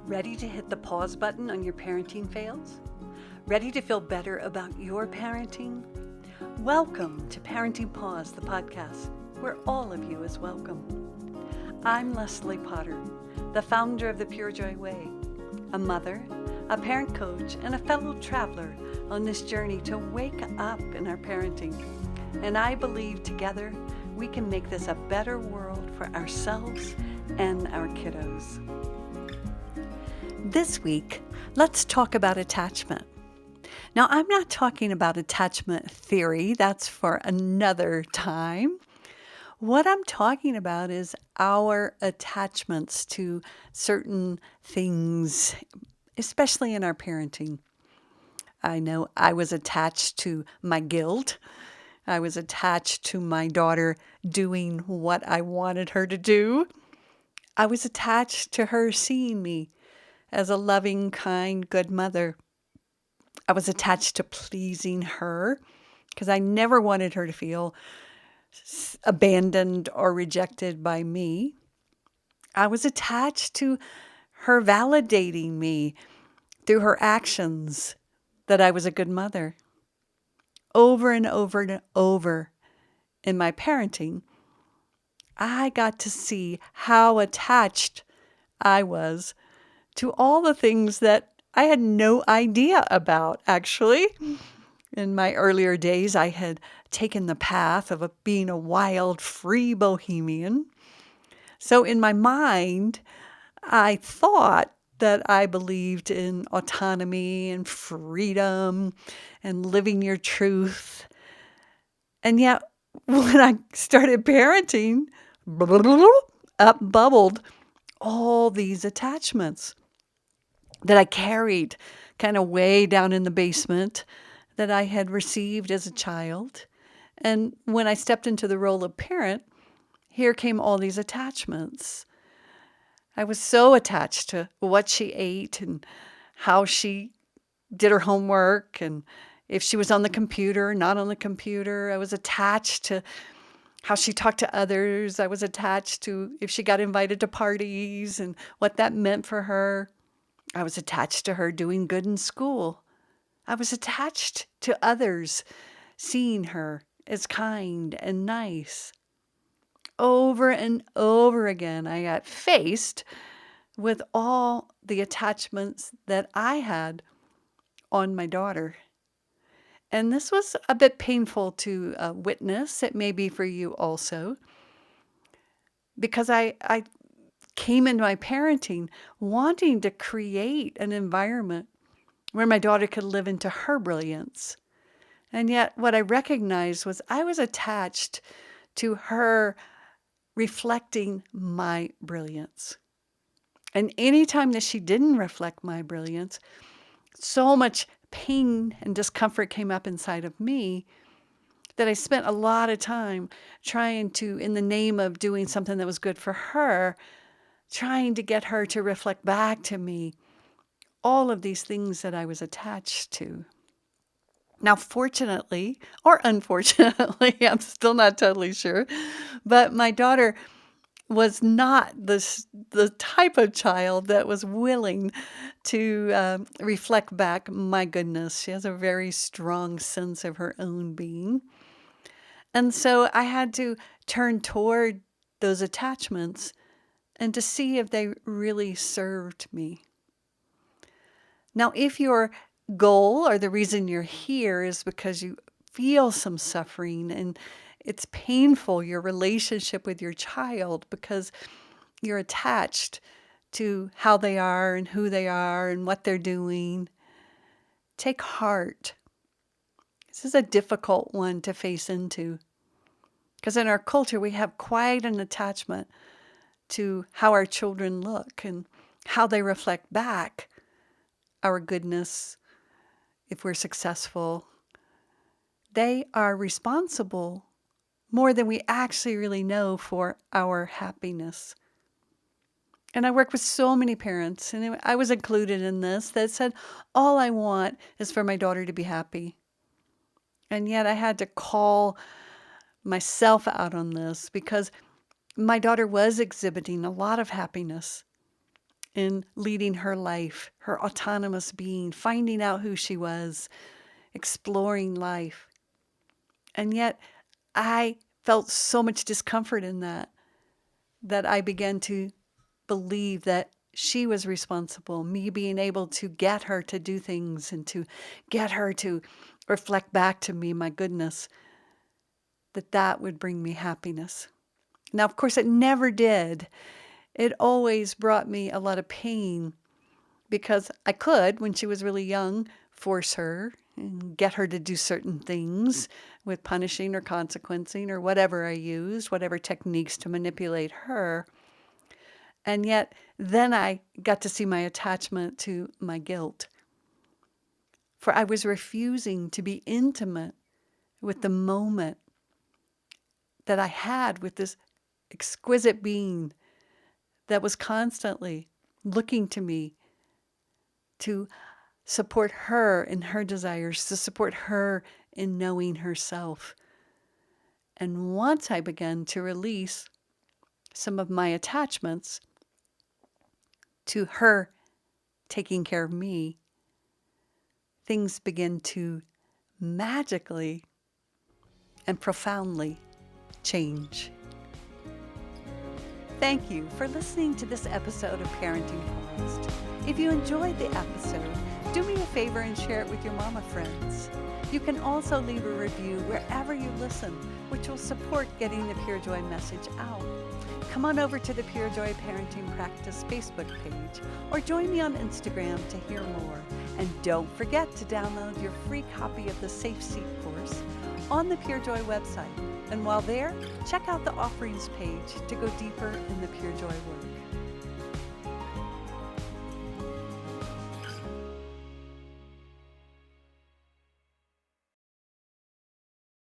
Ready to hit the pause button on your parenting fails? Ready to feel better about your parenting? Welcome to Parenting Pause, the podcast, where all of you is welcome. I'm Leslie Potter, the founder of the Pure Joy Way, a mother, a parent coach, and a fellow traveler on this journey to wake up in our parenting. And I believe together we can make this a better world for ourselves and our kiddos. This week, let's talk about attachment. Now, I'm not talking about attachment theory. That's for another time. What I'm talking about is our attachments to certain things, especially in our parenting. I know I was attached to my guilt. I was attached to my daughter doing what I wanted her to do. I was attached to her seeing me as a loving, kind, good mother. I was attached to pleasing her because I never wanted her to feel abandoned or rejected by me. I was attached to her validating me through her actions that I was a good mother. Over and over and over in my parenting, I got to see how attached I was to all the things that I had no idea about, actually. In my earlier days, I had taken the path of being a wild, free bohemian. So in my mind, I thought that I believed in autonomy and freedom and living your truth. And yet, when I started parenting, up bubbled all these attachments that I carried kind of way down in the basement that I had received as a child. And when I stepped into the role of parent, here came all these attachments. I was so attached to what she ate and how she did her homework and if she was on the computer, not on the computer. I was attached to how she talked to others. I was attached to if she got invited to parties and what that meant for her. I was attached to her doing good in school. I was attached to others, seeing her as kind and nice. Over and over again, I got faced with all the attachments that I had on my daughter. And this was a bit painful to witness. It may be for you also, because I came into my parenting wanting to create an environment where my daughter could live into her brilliance. And yet what I recognized was I was attached to her reflecting my brilliance. And anytime that she didn't reflect my brilliance, so much pain and discomfort came up inside of me that I spent a lot of time trying to, in the name of doing something that was good for her, trying to get her to reflect back to me all of these things that I was attached to. Now, fortunately, or unfortunately, I'm still not totally sure, but my daughter was not the type of child that was willing to reflect back my goodness. She has a very strong sense of her own being. And so I had to turn toward those attachments and to see if they really served me. Now, if your goal or the reason you're here is because you feel some suffering and it's painful, your relationship with your child, because you're attached to how they are and who they are and what they're doing, take heart. This is a difficult one to face into because in our culture, we have quite an attachment to how our children look and how they reflect back our goodness. If we're successful, they are responsible more than we actually really know for our happiness. And I work with so many parents, and I was included in this, that said, all I want is for my daughter to be happy. And yet I had to call myself out on this because my daughter was exhibiting a lot of happiness. in leading her life, her autonomous being, finding out who she was, exploring life. And yet I felt so much discomfort in that I began to believe that she was responsible, me being able to get her to do things and to get her to reflect back to me, my goodness, that would bring me happiness. Now, of course, it never did. It always brought me a lot of pain because I could, when she was really young, force her and get her to do certain things with punishing or consequencing or whatever I used, whatever techniques to manipulate her. And yet then I got to see my attachment to my guilt. For I was refusing to be intimate with the moment that I had with this exquisite being that was constantly looking to me to support her in her desires, to support her in knowing herself. And once I began to release some of my attachments to her taking care of me, things begin to magically and profoundly change. Thank you for listening to this episode of Parenting Paused. If you enjoyed the episode, do me a favor and share it with your mama friends. You can also leave a review wherever you listen, which will support getting the Pure Joy message out. Come on over to the Pure Joy Parenting Practice Facebook page or join me on Instagram to hear more. And don't forget to download your free copy of the Safe Seat course on the Pure Joy website. And while there, check out the offerings page to go deeper in the Pure Joy work.